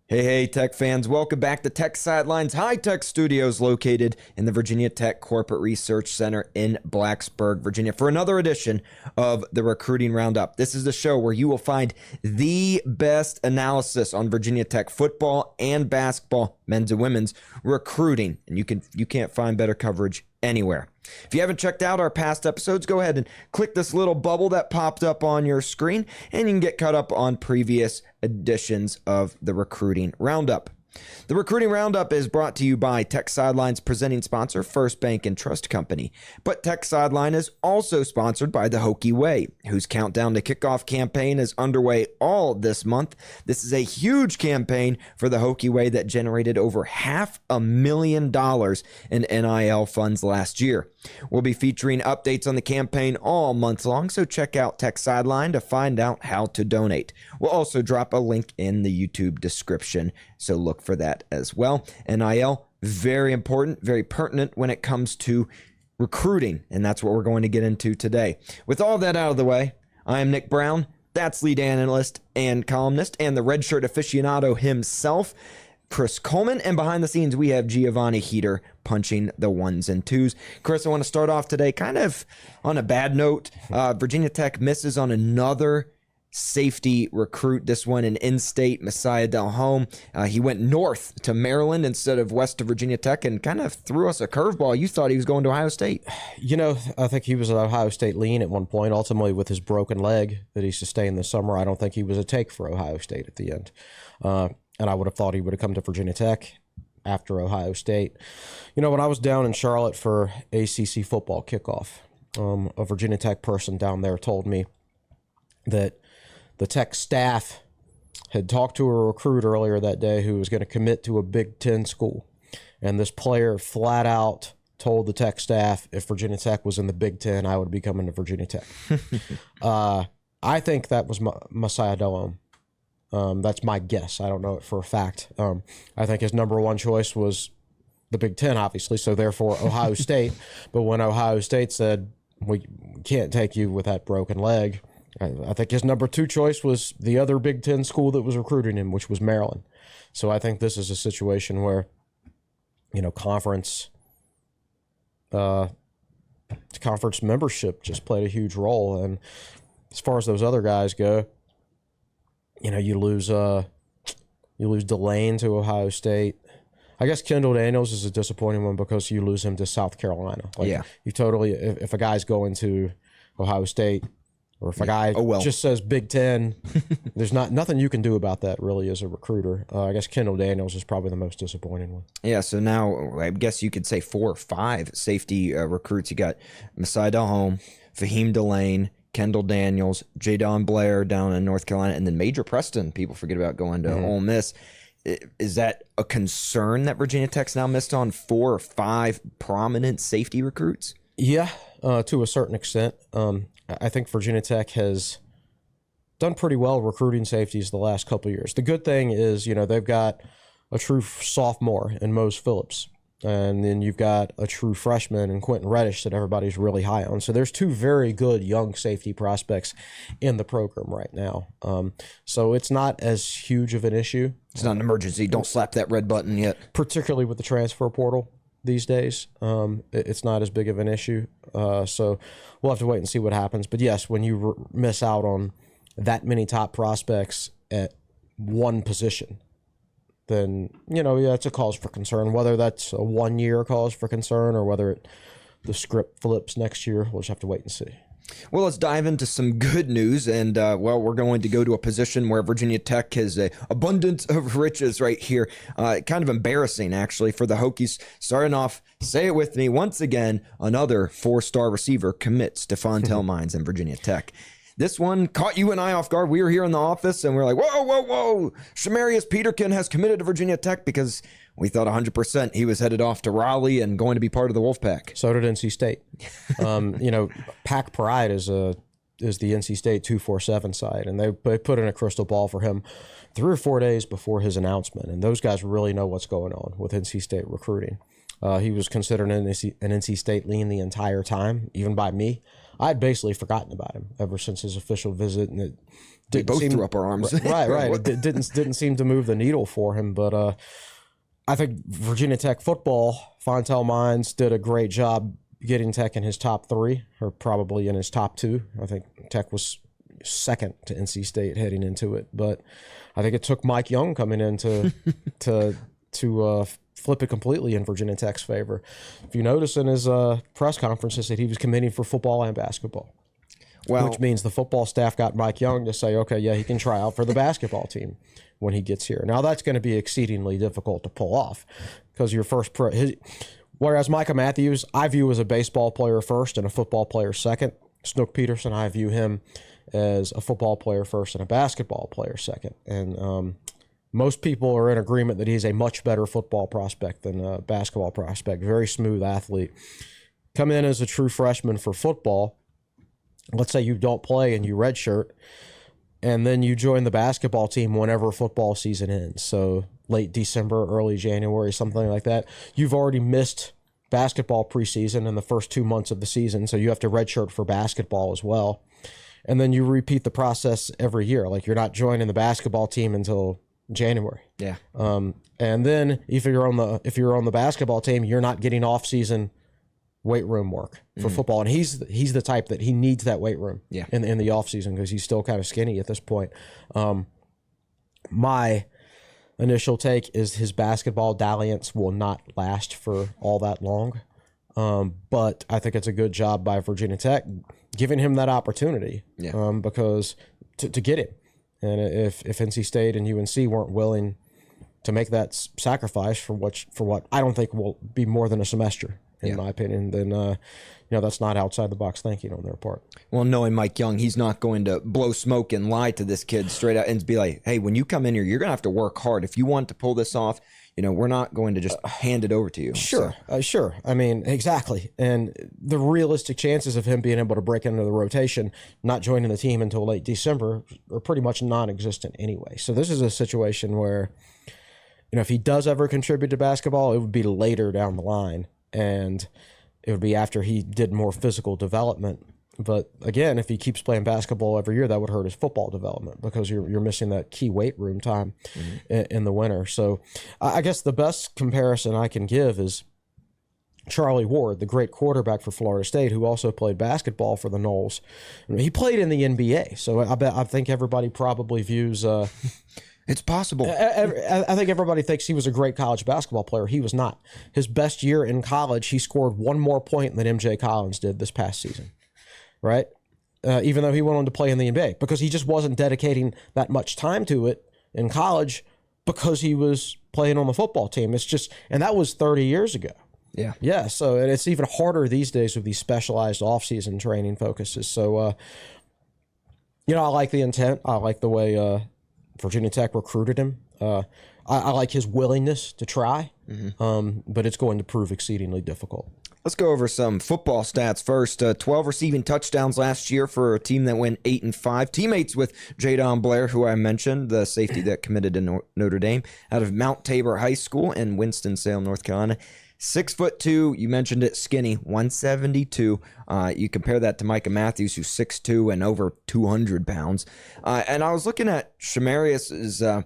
Hey, Tech fans, welcome back to Tech Sideline's high-tech studios located in the Virginia Tech Corporate Research Center in Blacksburg, Virginia, for another edition of the Recruiting Roundup. This is the show where you will find the best analysis on Virginia Tech football and basketball, men's and women's recruiting, and you can't find better coverage anywhere. If you haven't checked out our past episodes, go ahead and click this little bubble that popped up on your screen, and you can get caught up on previous editions of the Recruiting Roundup. The Recruiting Roundup is brought to you by Tech Sideline's presenting sponsor, First Bank and Trust Company. But Tech Sideline is also sponsored by the Hokie Way, whose countdown to kickoff campaign is underway all this month. This is a huge campaign for the Hokie Way that generated over $500,000 in NIL funds last year. We'll be featuring updates on the campaign all month long, so check out Tech Sideline to find out how to donate. We'll also drop a link in the YouTube description, so look for that as well. NIL, very important, very pertinent when it comes to recruiting, and that's what we're going to get into today. With all that out of the way, I am Nick Brown, that's lead analyst and columnist, and the redshirt aficionado himself, Chris Coleman, and behind the scenes we have Giovanni Heater punching the ones and twos. Chris, I want to start off today kind of on a bad note. Virginia Tech misses on another safety recruit, this one an in-state, Messiah DelHomme. He went north to Maryland instead of west to Virginia Tech and kind of threw us a curveball. You thought he was going to Ohio State. You know, I think he was an Ohio State lean at one point. Ultimately, with his broken leg that he sustained this summer, I don't think he was a take for Ohio State at the end. And I would have thought he would have come to Virginia Tech after Ohio State. You know, when I was down in Charlotte for ACC football kickoff, a Virginia Tech person down there told me that the Tech staff had talked to a recruit earlier that day who was going to commit to a Big Ten school. And this player flat out told the Tech staff, if Virginia Tech was in the Big Ten, I would be coming to Virginia Tech. I think that was Messiah DelHomme. That's my guess. I don't know it for a fact. I think his number one choice was the Big Ten, obviously, so therefore Ohio State. But when Ohio State said, we can't take you with that broken leg, I think his number two choice was the other Big Ten school that was recruiting him, which was Maryland. So I think this is a situation where, you know, conference membership just played a huge role. And as far as those other guys go, you know, you lose Delane to Ohio State. I guess Kendall Daniels is a disappointing one because you lose him to South Carolina. Like, yeah. You totally, if a guy's going to Ohio State, or if a guy just says Big Ten, there's nothing you can do about that really as a recruiter. I guess Kendall Daniels is probably the most disappointing one. Yeah, so now I guess you could say 4 or 5 safety recruits. You got Messiah DelHomme, Fahim Delane, Kendall Daniels, Jadon Blair down in North Carolina, and then Major Preston. People forget about going to Ole Miss. Is that a concern that Virginia Tech's now missed on 4 or 5 prominent safety recruits? Yeah, to a certain extent. I think Virginia Tech has done pretty well recruiting safeties the last couple of years. The good thing is, you know, they've got a true sophomore in Mose Phillips. And then you've got a true freshman in Quentin Reddish that everybody's really high on. So there's 2 very good young safety prospects in the program right now. So it's not as huge of an issue. It's not an emergency. Don't slap that red button yet. Particularly with the transfer portal these days. It's not as big of an issue. So we'll have to wait and see what happens. But yes, when you miss out on that many top prospects at one position, then, you know, yeah, it's a cause for concern. Whether that's a 1-year cause for concern or whether the script flips next year, we'll just have to wait and see. Well, let's dive into some good news. And, we're going to go to a position where Virginia Tech has an abundance of riches right here. Kind of embarrassing, actually, for the Hokies. Starting off, say it with me, once again, another 4-star receiver commits to Fontel Mines and Virginia Tech. This one caught you and I off guard. We were here in the office, and we're like, whoa. Shamarius Peterkin has committed to Virginia Tech because we thought 100% he was headed off to Raleigh and going to be part of the Wolfpack. So did NC State. You know, Pack Pride is the NC State 247 side, and they put in a crystal ball for him 3 or 4 days before his announcement, and those guys really know what's going on with NC State recruiting. He was considered an NC State lean the entire time, even by me. I'd basically forgotten about him ever since his official visit, and it We both threw up our arms. right. It didn't seem to move the needle for him, but I think Virginia Tech football, Fontel Mines did a great job getting Tech in his top 3, or probably in his top 2. I think Tech was second to NC State heading into it, but I think it took Mike Young coming in to flip it completely in Virginia Tech's favor. If you notice in his press conferences that he was committing for football and basketball. Well, which means the football staff got Mike Young to say, okay, yeah, he can try out for the basketball team when he gets here. Now, that's going to be exceedingly difficult to pull off because your first whereas Micah Matthews, I view as a baseball player first and a football player second. Snook Peterson, I view him as a football player first and a basketball player second. And most people are in agreement that he's a much better football prospect than a basketball prospect. Very smooth athlete. Come in as a true freshman for football. Let's say you don't play and you redshirt, and then you join the basketball team whenever football season ends. So late December, early January, something like that. You've already missed basketball preseason in the first 2 months of the season, so you have to redshirt for basketball as well. And then you repeat the process every year. Like, you're not joining the basketball team until January. Yeah. And then if you're on the basketball team, you're not getting off-season weight room work for football, and he's the type that he needs that weight room in the off season because he's still kind of skinny at this point. My initial take is his basketball dalliance will not last for all that long, but I think it's a good job by Virginia Tech giving him that opportunity because to get him, and if NC State and UNC weren't willing to make that sacrifice for what I don't think will be more than a semester. In my opinion, then that's not outside the box thinking on their part. Well, knowing Mike Young, he's not going to blow smoke and lie to this kid straight out and be like, "Hey, when you come in here, you're going to have to work hard. If you want to pull this off, we're not going to just hand it over to you." Sure, sure. I mean, exactly. And the realistic chances of him being able to break into the rotation, not joining the team until late December, are pretty much non-existent anyway. So this is a situation where, if he does ever contribute to basketball, it would be later down the line. And it would be after he did more physical development. But again, if he keeps playing basketball every year, that would hurt his football development because you're missing that key weight room time in the winter. So I guess the best comparison I can give is Charlie Ward, the great quarterback for Florida State, who also played basketball for the Noles. He played in the NBA, so I think everybody probably views. It's possible. I think everybody thinks he was a great college basketball player. He was not. His best year in college, he scored one more point than MJ Collins did this past season, right? Even though he went on to play in the NBA, because he just wasn't dedicating that much time to it in college because he was playing on the football team. It's just, and that was 30 years ago. Yeah. Yeah. So, and it's even harder these days with these specialized off-season training focuses. So, I like the intent. I like the way Virginia Tech recruited him. I like his willingness to try, but it's going to prove exceedingly difficult. Let's go over some football stats first. 12 receiving touchdowns last year for a team that went 8-5. Teammates with Jadon Blair, who I mentioned, the safety that committed to Notre Dame, out of Mount Tabor High School in Winston-Salem, North Carolina. 6'2", you mentioned it, skinny, 172. You compare that to Micah Matthews, who's 6'2" and over 200 pounds. And I was looking at Shamarius'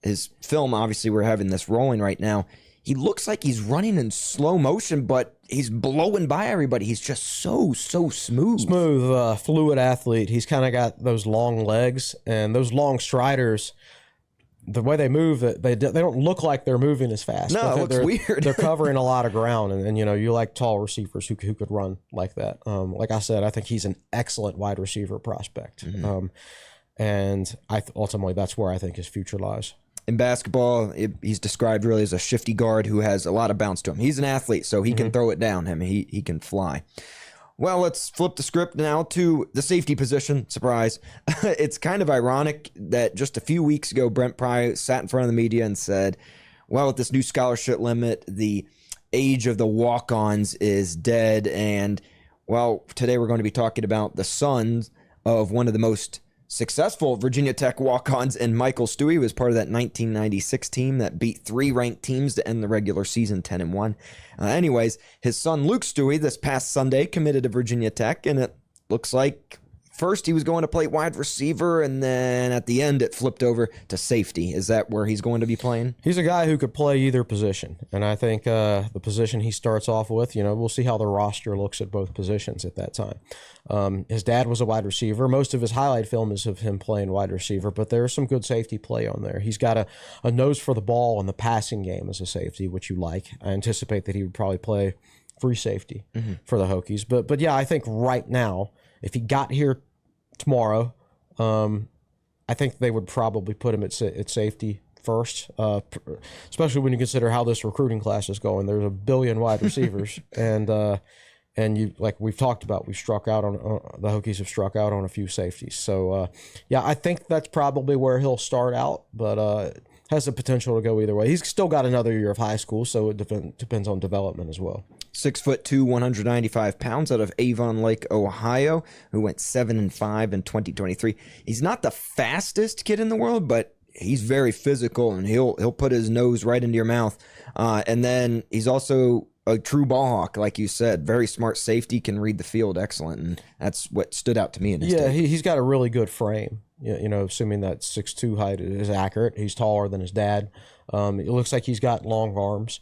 his film. Obviously, we're having this rolling right now. He looks like he's running in slow motion, but he's blowing by everybody. He's just so smooth. Smooth, fluid athlete. He's kind of got those long legs and those long striders. The way they move, they don't look like they're moving as fast. No, it looks weird. They're covering a lot of ground, and you like tall receivers who could run like that. Like I said, I think he's an excellent wide receiver prospect, and ultimately that's where I think his future lies. In basketball, he's described really as a shifty guard who has a lot of bounce to him. He's an athlete, so he can throw it down. He can fly. Well, let's flip the script now to the safety position. Surprise. It's kind of ironic that just a few weeks ago, Brent Pry sat in front of the media and said, well, with this new scholarship limit, the age of the walk-ons is dead. And, well, today we're going to be talking about the sons of one of the most successful Virginia Tech walk-ons, and Michael Stuewe was part of that 1996 team that beat 3 ranked teams to end the regular season 10-1. Anyways, his son Luke Stuewe this past Sunday committed to Virginia Tech, and it looks like first he was going to play wide receiver, and then at the end it flipped over to safety. Is that where he's going to be playing? He's a guy who could play either position, and I think the position he starts off with, we'll see how the roster looks at both positions at that time. His dad was a wide receiver. Most of his highlight film is of him playing wide receiver, but there's some good safety play on there. He's got a nose for the ball in the passing game as a safety, which you like. I anticipate that he would probably play free safety for the Hokies. But yeah, I think right now, if he got here tomorrow, I think they would probably put him at safety first, especially when you consider how this recruiting class is going. There's a billion wide receivers, and you, like we've talked about, we've struck out on the Hokies have struck out on a few safeties. So yeah, I think that's probably where he'll start out, but has the potential to go either way. He's still got another year of high school, so it depends on development as well. 6'2", 195 pounds, out of Avon Lake, Ohio, who went 7-5 in 2023. He's not the fastest kid in the world, but he's very physical, and he'll put his nose right into your mouth. And then he's also a true ball hawk, like you said. Very smart safety, can read the field excellent, and that's what stood out to me in his tape. He's got a really good frame. Assuming that 6'2" height is accurate. He's taller than his dad. It looks like he's got long arms,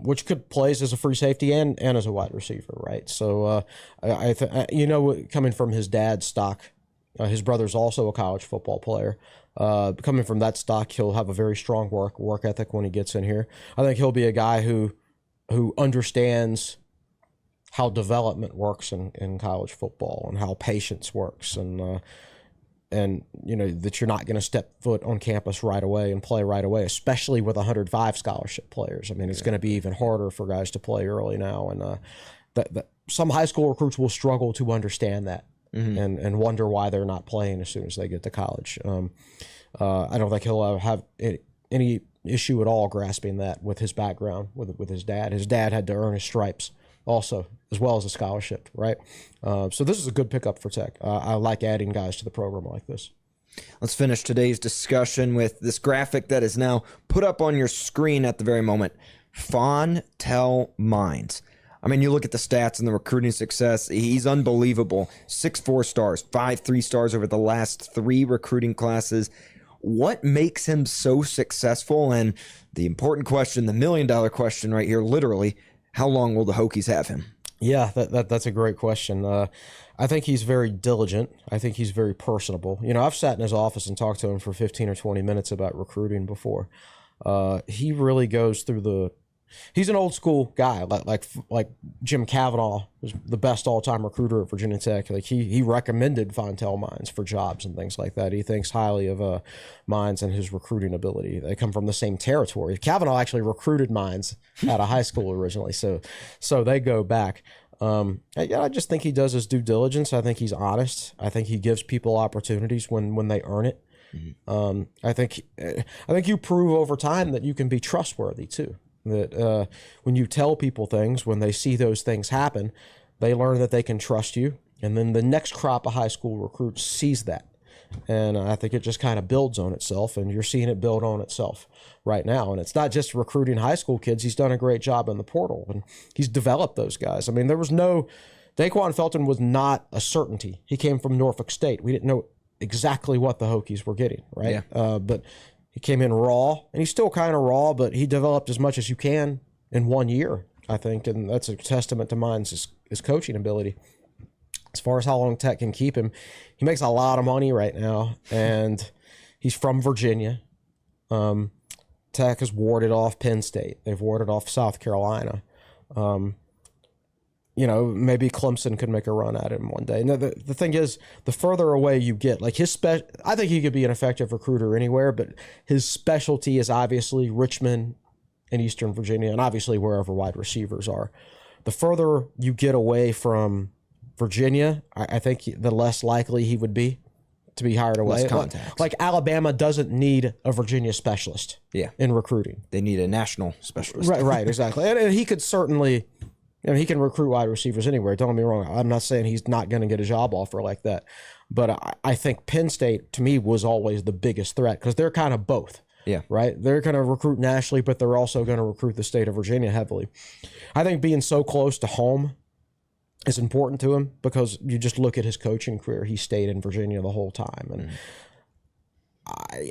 which could plays as a free safety and as a wide receiver, right? So, coming from his dad's stock, his brother's also a college football player. Coming from that stock, he'll have a very strong work ethic when he gets in here. I think he'll be a guy who understands how development works in college football and how patience works, and that you're not going to step foot on campus right away and play right away, especially with 105 scholarship players. I mean, it's going to be even harder for guys to play early now, and that some high school recruits will struggle to understand that and wonder why they're not playing as soon as they get to college. I don't think he'll have any issue at all grasping that with his background, with his dad. His dad had to earn his stripes also, as well as a scholarship, right? So this is a good pickup for Tech. I like adding guys to the program like this. Let's finish today's discussion with this graphic that is now put up on your screen at the very moment. Fontel Mines. I mean, you look at the stats and the recruiting success. He's unbelievable. 6 4-stars, 5 3-stars over the last 3 recruiting classes. What makes him so successful? And the important question, the $1 million question right here, literally, how long will the Hokies have him? Yeah, that's a great question. I think he's very diligent. I think he's very personable. I've sat in his office and talked to him for 15 or 20 minutes about recruiting before. He really goes through he's an old school guy, like Jim Cavanaugh was the best all-time recruiter at Virginia Tech. Like he recommended Fontel Mines for jobs and things like that. He thinks highly of Mines and his recruiting ability. They come from the same territory. Cavanaugh actually recruited Mines out of high school originally, so they go back. I just think he does his due diligence. I think he's honest. I think he gives people opportunities when they earn it. I think you prove over time that you can be trustworthy too. That when you tell people things, when they see those things happen, they learn that they can trust you. And then the next crop of high school recruits sees that. And I think it just kind of builds on itself, and you're seeing it build on itself right now. And it's not just recruiting high school kids. He's done a great job in the portal, and he's developed those guys. I mean, Daquan Felton was not a certainty. He came from Norfolk State. We didn't know exactly what the Hokies were getting, right? Yeah. But he came in raw, and he's still kind of raw, but he developed as much as you can in 1 year, I think, and that's a testament to Mines' his coaching ability. As far as how long Tech can keep him, he makes a lot of money right now, and he's from Virginia. Tech has warded off Penn State. They've warded off South Carolina. Maybe Clemson could make a run at him one day. No, the thing is, the further away you get, like I think he could be an effective recruiter anywhere, but his specialty is obviously Richmond and Eastern Virginia, and obviously wherever wide receivers are. The further you get away from Virginia, I think the less likely he would be to be hired away. Less contacts. Like Alabama doesn't need a Virginia specialist in recruiting. They need a national specialist. Right, exactly. And he could certainly... he can recruit wide receivers anywhere. Don't get me wrong. I'm not saying he's not going to get a job offer like that. But I think Penn State, to me, was always the biggest threat because they're kind of both. Yeah. Right? They're going to recruit nationally, but they're also going to recruit the state of Virginia heavily. I think being so close to home is important to him, because you just look at his coaching career. He stayed in Virginia the whole time. And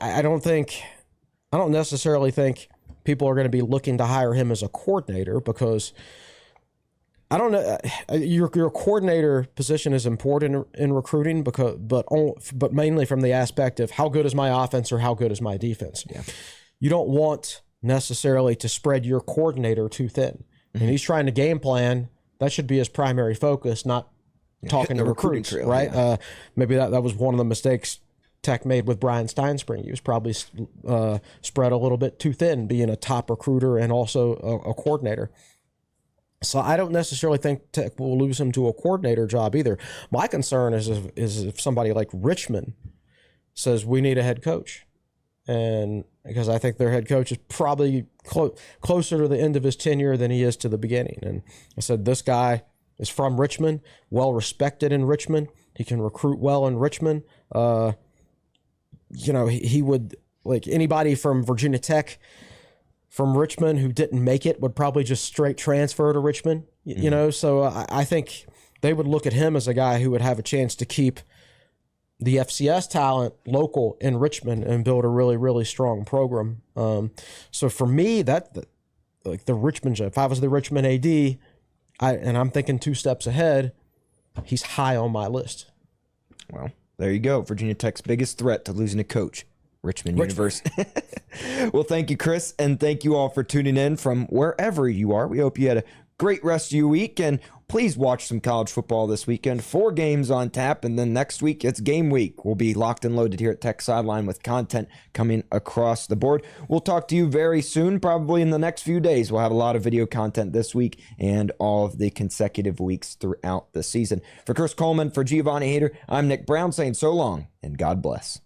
I don't necessarily think people are going to be looking to hire him as a coordinator, because I don't know. Your coordinator position is important in recruiting, but mainly from the aspect of how good is my offense or how good is my defense. Yeah. You don't want necessarily to spread your coordinator too thin. And he's trying to game plan. That should be his primary focus, not talking to recruits, trail, right? Yeah. Maybe that was one of the mistakes Tech made with Brian Steinspring. He was probably spread a little bit too thin, being a top recruiter and also a coordinator. So I don't necessarily think Tech will lose him to a coordinator job either. My concern is if somebody like Richmond says we need a head coach, and because I think their head coach is probably closer to the end of his tenure than he is to the beginning. And I said, this guy is from Richmond, well respected in Richmond. He can recruit well in Richmond. He would, like anybody from Virginia Tech, from Richmond who didn't make it would probably just straight transfer to Richmond, So I think they would look at him as a guy who would have a chance to keep the FCS talent local in Richmond and build a really, really strong program. So for me, the Richmond, if I was the Richmond AD, and I'm thinking 2 steps ahead, he's high on my list. Well, there you go. Virginia Tech's biggest threat to losing a coach, Richmond University. Well, thank you, Chris, and thank you all for tuning in from wherever you are. We hope you had a great rest of your week, and please watch some college football this weekend. 4 games on tap, and then next week it's game week. We'll be locked and loaded here at Tech Sideline with content coming across the board. We'll talk to you very soon, probably in the next few days. We'll have a lot of video content this week and all of the consecutive weeks throughout the season. For Chris Coleman, for Giovanni Hader, I'm Nick Brown saying so long and God bless.